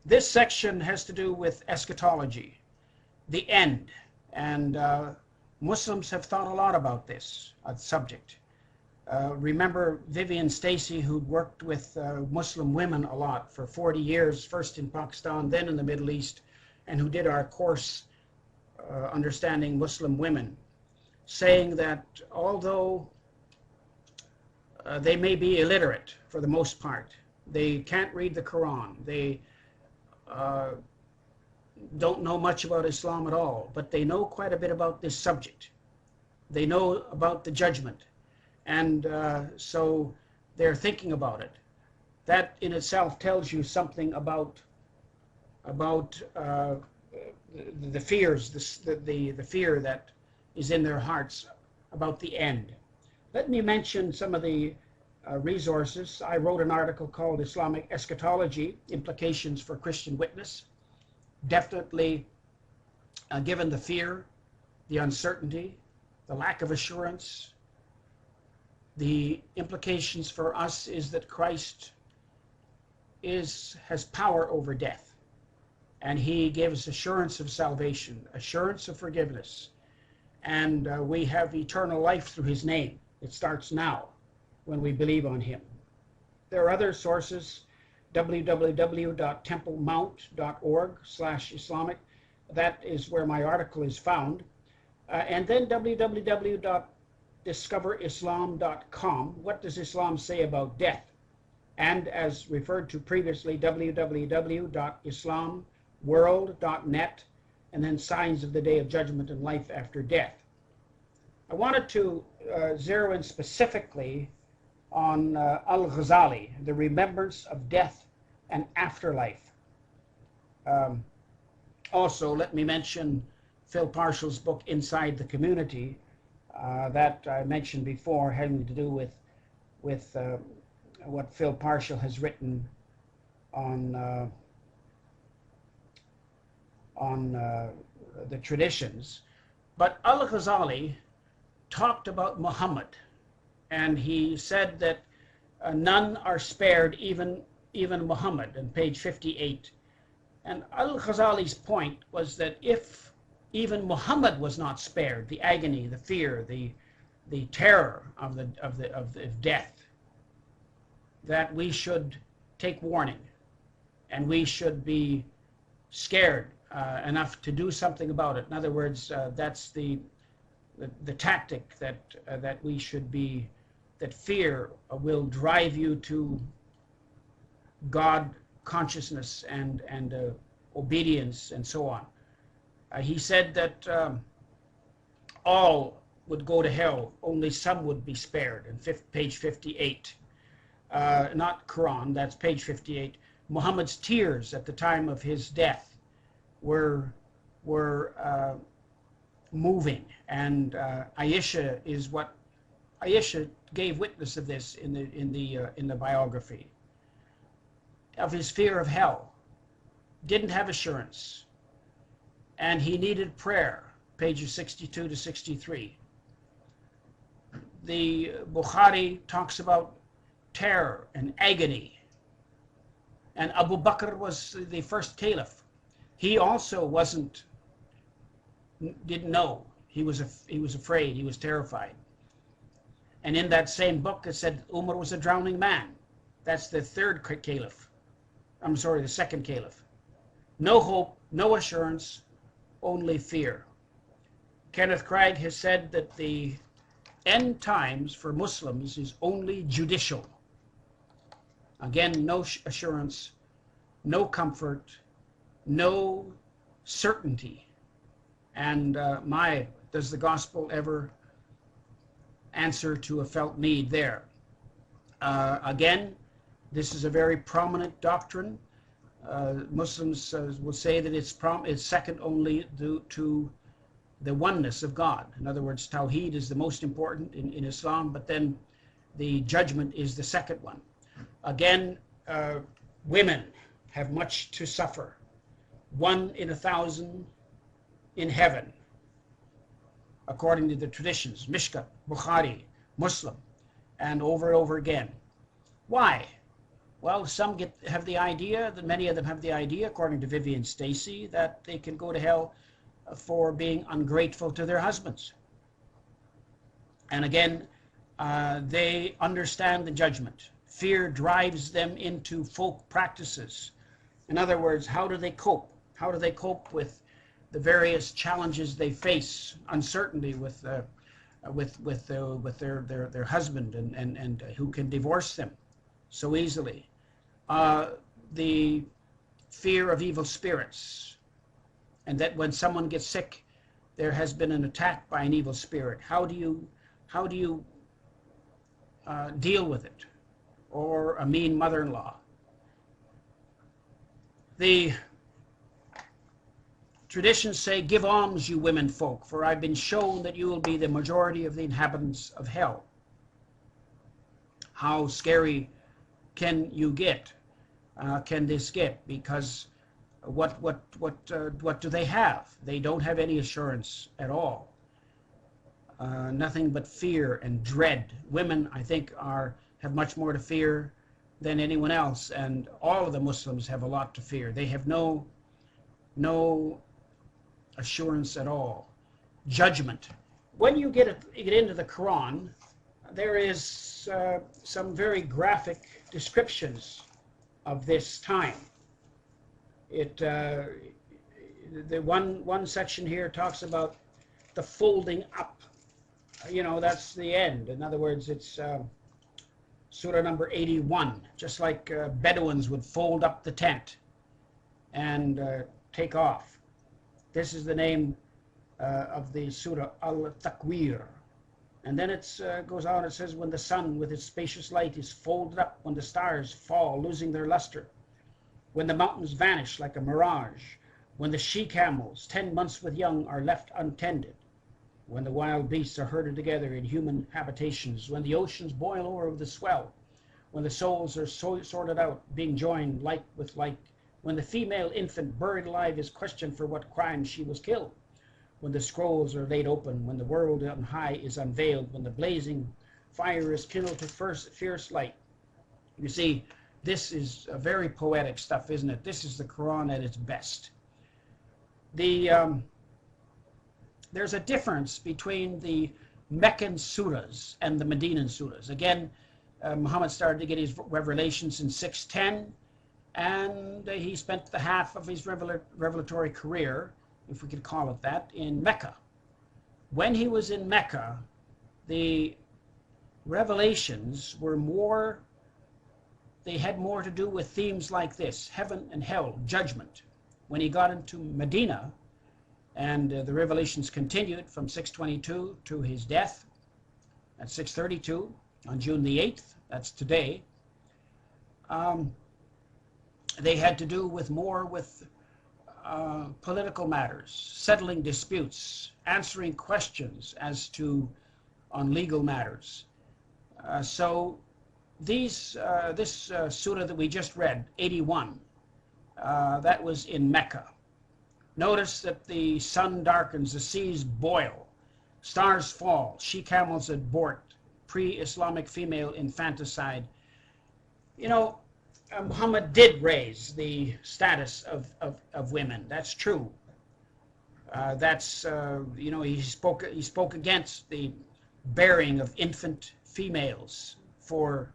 This section has to do with eschatology, the end, and Muslims have thought a lot about this subject. Remember Vivian Stacy, who'd worked with Muslim women a lot for 40 years, first in Pakistan, then in the Middle East, and who did our course Understanding Muslim Women, saying that although they may be illiterate for the most part, they can't read the Quran, they don't know much about Islam at all, but they know quite a bit about this subject. They know about the judgment, and so they're thinking about it. That in itself tells you something about the fears, the fear that is in their hearts about the end. Let me mention some of the resources. I wrote an article called Islamic Eschatology, Implications for Christian Witness. Definitely, given the fear, the uncertainty, the lack of assurance, the implications for us is that Christ has power over death. And he gave us assurance of salvation, assurance of forgiveness. And we have eternal life through his name. It starts now when we believe on him. There are other sources, www.templemount.org/Islamic. That is where my article is found. And then www.discoverislam.com. What does Islam say about death? And as referred to previously, www.islamworld.net, and then Signs of the Day of Judgment and Life After Death. I wanted to zero in specifically on Al-Ghazali, the remembrance of death and afterlife. Also, let me mention Phil Parshall's book, Inside the Community, that I mentioned before, having to do with what Phil Parshall has written on the traditions. But Al-Ghazali talked about Muhammad, and he said that none are spared, even Muhammad, on page 58. And Al-Ghazali's point was that if even Muhammad was not spared, the agony, the fear, the terror of death, that we should take warning, and we should be scared enough to do something about it. In other words, that's the tactic that we should be, that fear will drive you to God consciousness and obedience and so on. He said that all would go to hell, only some would be spared, in page 58. Not Quran, that's page 58. Muhammad's tears at the time of his death were moving, and Aisha gave witness of this in the biography, of his fear of hell, didn't have assurance, and he needed prayer, pages 62 to 63. The Bukhari talks about terror and agony, and Abu Bakr was the first caliph. He also didn't know. He was afraid. He was terrified. And in that same book, it said Umar was a drowning man. That's the third caliph. I'm sorry, the second caliph. No hope, no assurance, only fear. Kenneth Craig has said that the end times for Muslims is only judicial. Again, no assurance, no comfort, no certainty. And does the gospel ever answer to a felt need there? Again, this is a very prominent doctrine. Muslims will say that it's second only to the oneness of God. In other words, Tawheed is the most important in Islam, but then the judgment is the second one. Again, women have much to suffer. 1 in 1,000 in heaven, according to the traditions, Mishkat, Bukhari, Muslim, and over again. Why? Well, some have the idea, that many of them have the idea, according to Vivian Stacy, that they can go to hell for being ungrateful to their husbands. And again, they understand the judgment. Fear drives them into folk practices. In other words, how do they cope? How do they cope with the various challenges they face? Uncertainty with their husband, and who can divorce them so easily. The fear of evil spirits, and that when someone gets sick, there has been an attack by an evil spirit. How do you deal with it? Or a mean mother-in-law. The traditions say, "Give alms, you women folk, for I've been shown that you will be the majority of the inhabitants of hell." How scary can you get? Can this get? Because what do they have? They don't have any assurance at all. Nothing but fear and dread. Women, I think, have much more to fear than anyone else, and all of the Muslims have a lot to fear. They have no assurance at all. Judgment. When you get into the Quran, there is some very graphic descriptions of this time. The one section here talks about the folding up. That's the end. In other words, it's Surah number 81, just like Bedouins would fold up the tent and take off. This is the name of the Surah, Al-Takwir. And then it goes on, it says, when the sun with its spacious light is folded up, when the stars fall, losing their luster, when the mountains vanish like a mirage, when the she-camels, 10 months with young, are left untended, when the wild beasts are herded together in human habitations, when the oceans boil over with the swell, when the souls are sorted out, being joined like with like, when the female infant buried alive is questioned for what crime she was killed, when the scrolls are laid open, when the world on high is unveiled, when the blazing fire is kindled to fierce light. You see, this is very poetic stuff, isn't it? This is the Quran at its best. There's a difference between the Meccan surahs and the Medinan surahs. Again, Muhammad started to get his revelations in 610, and he spent the half of his revelatory career, if we could call it that, in Mecca. When he was in Mecca, the revelations were they had more to do with themes like this: heaven and hell, judgment. When he got into Medina, and the revelations continued from 622 to his death at 632 on June the 8th, that's today, they had to do with more with political matters, settling disputes, answering questions on legal matters. So this surah that we just read, 81, that was in Mecca. Notice that the sun darkens, the seas boil, stars fall, she-camels abort, pre-Islamic female infanticide. Muhammad did raise the status of women. That's true. He spoke against the bearing of infant females, for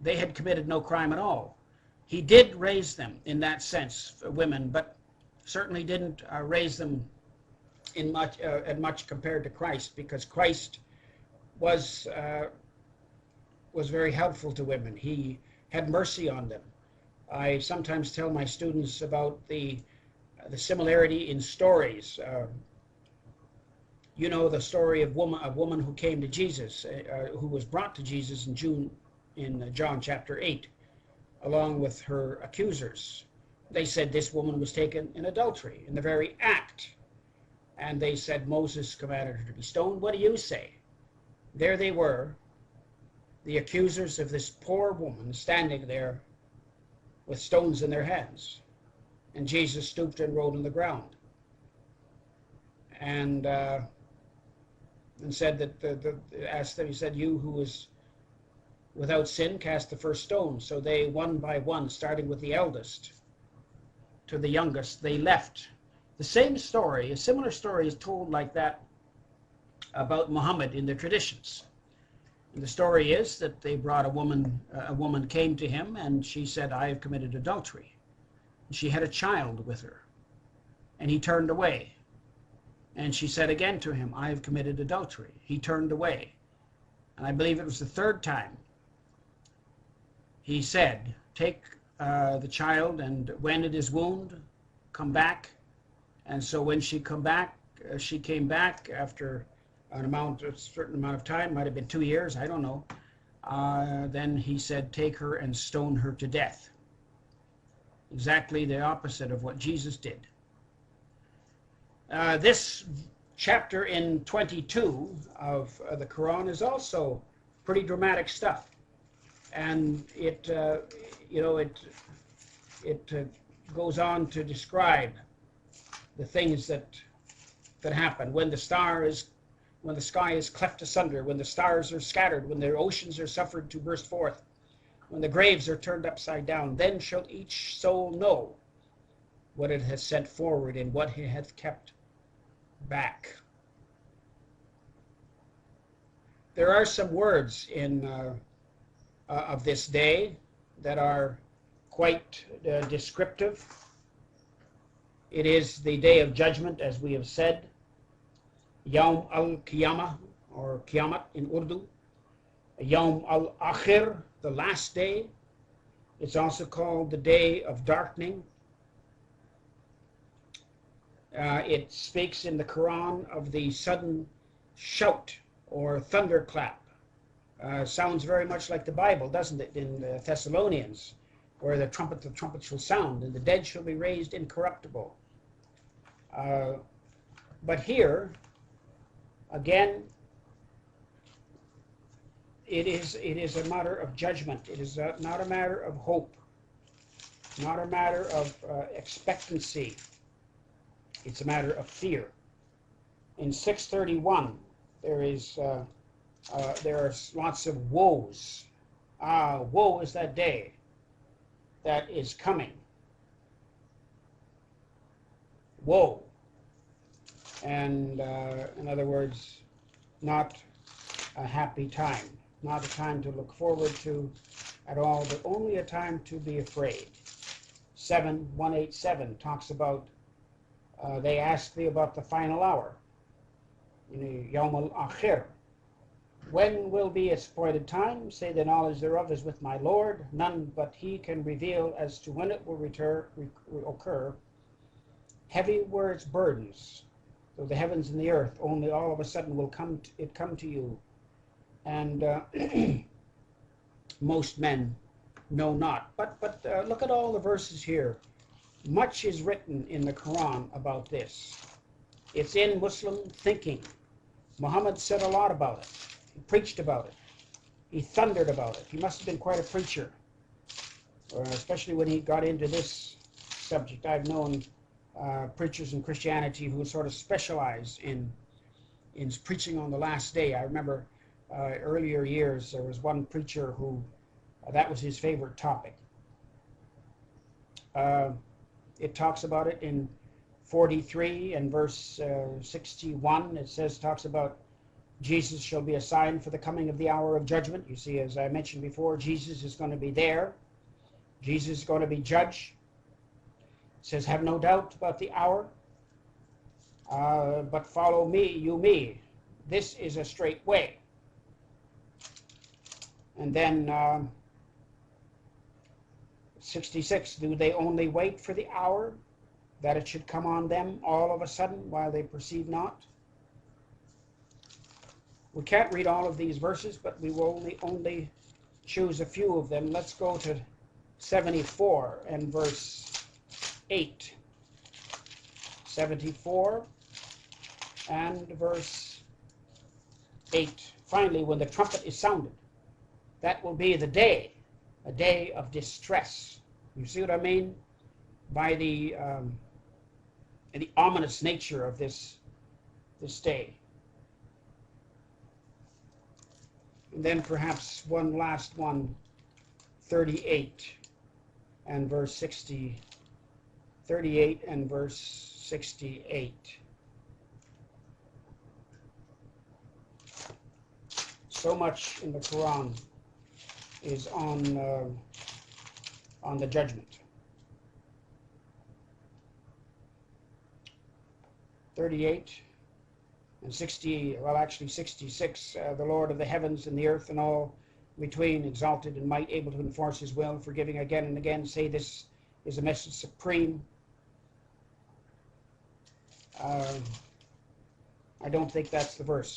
they had committed no crime at all. He did raise them in that sense, for women, but certainly didn't raise them in much compared to Christ, because Christ was very helpful to women. He had mercy on them. I sometimes tell my students about the similarity in stories. The story of a woman who came to Jesus, who was brought to Jesus in John chapter 8, along with her accusers. They said this woman was taken in adultery, in the very act. And they said Moses commanded her to be stoned. What do you say? There they were, the accusers of this poor woman, standing there with stones in their hands. And Jesus stooped and rolled on the ground. And said that, asked them, he said, you who was without sin cast the first stone. So they, one by one, starting with the eldest to the youngest, they left. The same story, a similar story is told like that about Muhammad in the traditions. And the story is that they brought a woman came to him and she said, I have committed adultery. And she had a child with her. And he turned away. And she said again to him, I have committed adultery. He turned away. And I believe it was the third time he said, take the child, and when it is wound, come back. And so when she came back after a certain amount of time, might have been 2 years, I don't know. Then he said, take her and stone her to death. Exactly the opposite of what Jesus did. This chapter in 22 of the Quran is also pretty dramatic stuff, and it goes on to describe the things that happen when the sky is cleft asunder, when the stars are scattered, when the oceans are suffered to burst forth, when the graves are turned upside down. Then shall each soul know what it has sent forward and what it hath kept back. There are some words in of this day that are quite descriptive. It is the day of judgment, as we have said, Yawm al-Qiyamah, or Qiyamat in Urdu, Yawm al-Akhir, the last day. It's also called the day of darkening. It speaks in the Quran of the sudden shout or thunderclap. Sounds very much like the Bible, doesn't it, in the Thessalonians, where the trumpet shall sound, and the dead shall be raised incorruptible. But here, again, it is a matter of judgment. It is not a matter of hope, not a matter of expectancy. It's a matter of fear. In 631, there are lots of woes. Woe is that day that is coming. Woe. And in other words, not a happy time, not a time to look forward to at all, but only a time to be afraid. 187 talks about, they ask thee about the final hour, Yawm al-Akhir. When will be its appointed time? Say the knowledge thereof is with my Lord. None but he can reveal as to when it will occur. Heavy were its burdens, though the heavens and the earth, only all of a sudden will come to you. And most men know not. But look at all the verses here. Much is written in the Quran about this. It's in Muslim thinking. Muhammad said a lot about it. He preached about it. He thundered about it. He must have been quite a preacher, especially when he got into this subject. I've known preachers in Christianity who sort of specialize in preaching on the last day. I remember earlier years there was one preacher who that was his favorite topic. It talks about it in 43 and verse 61. It talks about Jesus shall be a sign for the coming of the hour of judgment. You see, as I mentioned before, Jesus is going to be there. Jesus is going to be judge. It says, have no doubt about the hour, but follow me. This is a straight way. And then 66, do they only wait for the hour that it should come on them all of a sudden while they perceive not? We can't read all of these verses, but we will only choose a few of them. Let's go to 74 and verse 8. 74 and verse 8. Finally, when the trumpet is sounded, that will be the day, a day of distress. You see what I mean? By the ominous nature of this day. And then perhaps one last one, 38 and verse 60. 38 and verse 68. So much in the Quran is on the judgment. 38 and 60, well actually 66, the Lord of the heavens and the earth and all between, exalted in might, able to enforce his will, forgiving again and again, say this is a message supreme. I don't think that's the verse.